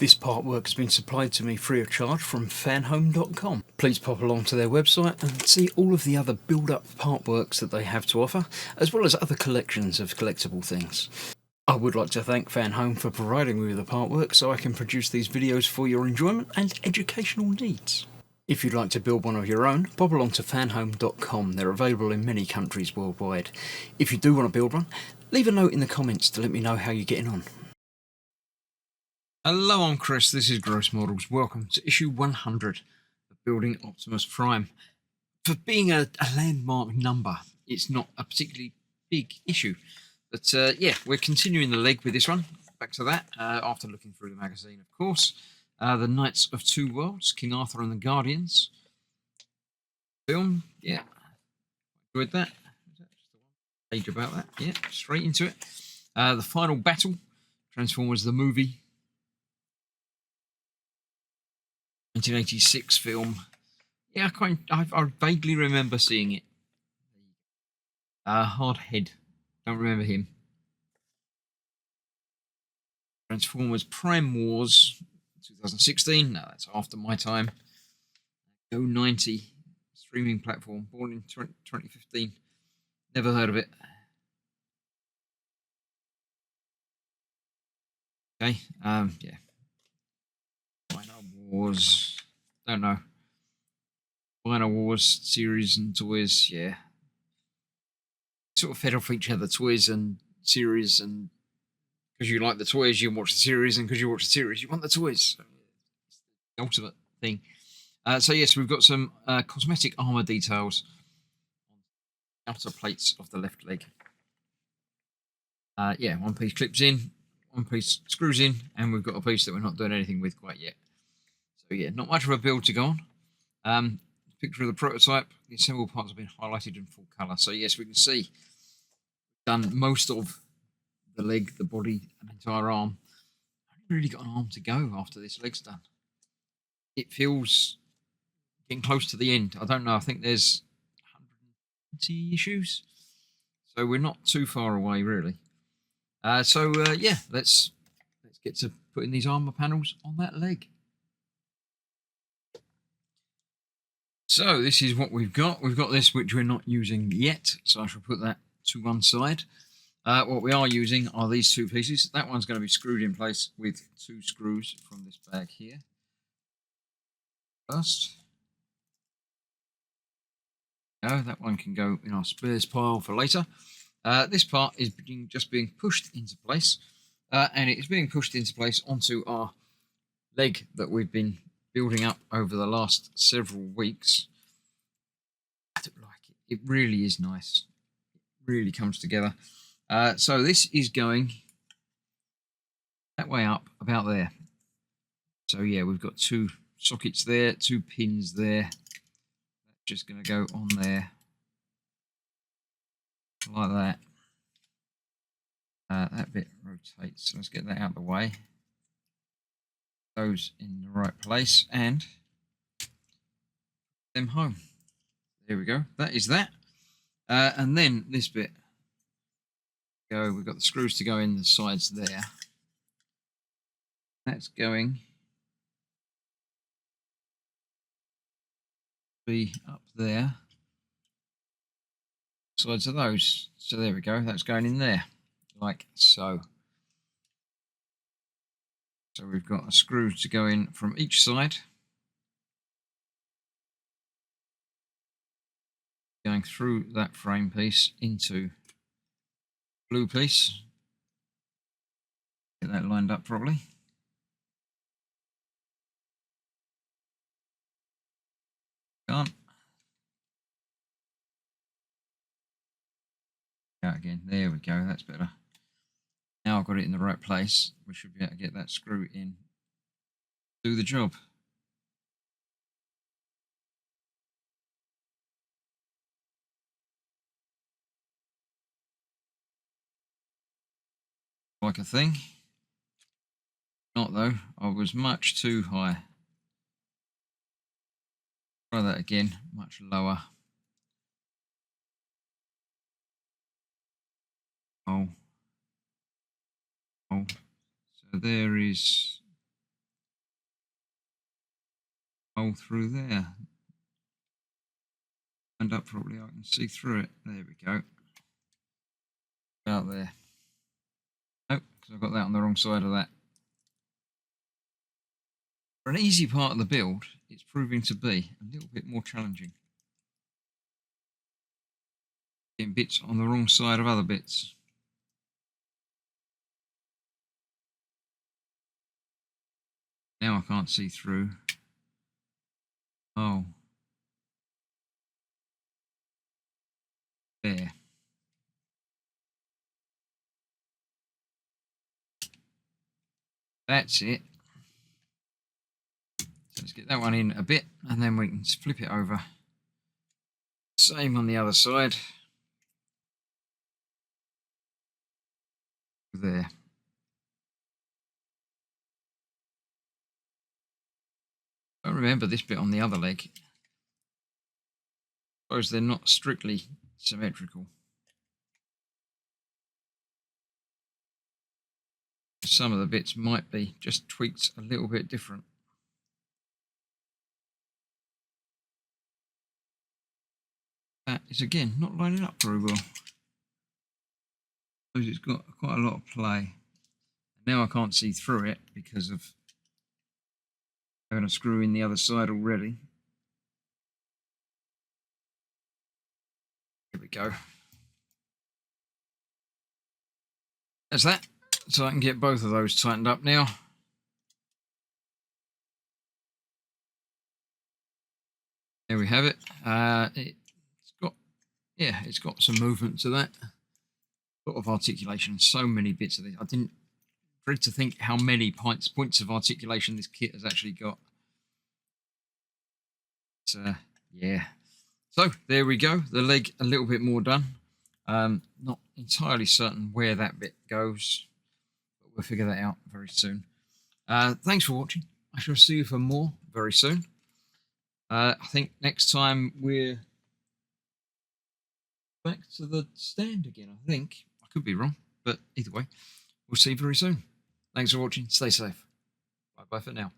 This partwork has been supplied to me free of charge from Fanhome.com. Please pop along to their website and see all of the other build-up partworks that they have to offer, as well as other collections of collectible things. I would like to thank Fanhome for providing me with the partwork so I can produce these videos for your enjoyment and educational needs. If you'd like to build one of your own, pop along to fanhome.com. They're available in many countries worldwide. If you do want to build one, leave a note in the comments to let me know how you're getting on. Hello, I'm Chris, this is Gross Models. Welcome to issue 100 of Building Optimus Prime. For being a landmark number, it's not a particularly big issue. But yeah, we're continuing the leg with this one. Back to that, after looking through the magazine, of course. The Knights of Two Worlds, King Arthur and the Guardians. Film, yeah. Enjoyed that. Page about that, yeah, straight into it. The Final Battle, Transformers the movie. 1986 film. Yeah, I vaguely remember seeing it. Hardhead. Don't remember him. Transformers Prime Wars 2016. No, that's after my time. Go 90 streaming platform, born in 2015. Never heard of it. Okay, yeah. Final Wars. Don't know. Final Wars series and toys, yeah. Sort of fed off each other, toys and series, and because you like the toys, you watch the series, and because you watch the series, you want the toys. It's the ultimate thing. So yes, we've got some cosmetic armor details on outer plates of the left leg. Yeah, one piece clips in, one piece screws in, and we've got a piece that we're not doing anything with quite yet. So yeah, not much of a build to go on. Picture of the prototype. The assembled parts have been highlighted in full colour. So yes, we can see we've done most of the leg, the body, and entire arm. I've only really got an arm to go after this leg's done. It feels getting close to the end. I don't know. I think there's 120 issues, so we're not too far away, really. Yeah, let's get to putting these armor panels on that leg. So this is what we've got. We've got this, which we're not using yet, so I shall put that to one side. What we are using are these two pieces. That one's going to be screwed in place with two screws from this bag here. First. No, that one can go in our spares pile for later. This part is just being pushed into place, and it is being pushed into place onto our leg that we've been building up over the last several weeks. I don't like it. It really is nice. It really comes together. So this is going that way up, about there. So yeah, we've got two sockets there, two pins there. That's just going to go on there like that. That bit rotates. So let's get that out of the way. Those in the right place and them home. There we go. That is that. And then this bit go. We've got the screws to go in the sides there. That's going to be up there. Sides of those. So there we go. That's going in there, like so. So we've got a screw to go in from each side. Going through that frame piece into blue piece. Get that lined up properly. Can't. Out again. There we go. That's better. Now I've got it in the right place. We should be able to get that screw in. Do the job. Like a thing. Not though. I was much too high. Try that again. Much lower. Oh. So there is hole through there. Stand up properly, I can see through it. There we go. Out there. Nope, because I've got that on the wrong side of that. For an easy part of the build, it's proving to be a little bit more challenging. Getting bits on the wrong side of other bits. Now I can't see through. Oh. There. That's it. So let's get that one in a bit and then we can flip it over. Same on the other side. There. I remember this bit on the other leg. I suppose they're not strictly symmetrical. Some of the bits might be just tweaked a little bit different. That is again not lining up very well. Suppose it's got quite a lot of play. Now I can't see through it because of having a screw in the other side already. Here we go. That's that. So I can get both of those tightened up now. There we have it. It's got some movement to that. A lot of articulation. So many bits of this. I didn't dread to think how many points of articulation this kit has actually got. Yeah. So there we go. The leg a little bit more done. Not entirely certain where that bit goes, but we'll figure that out very soon. Thanks for watching. I shall see you for more very soon. I think next time we're back to the stand again, I think. I could be wrong, but either way, we'll see you very soon. Thanks for watching. Stay safe. Bye-bye for now.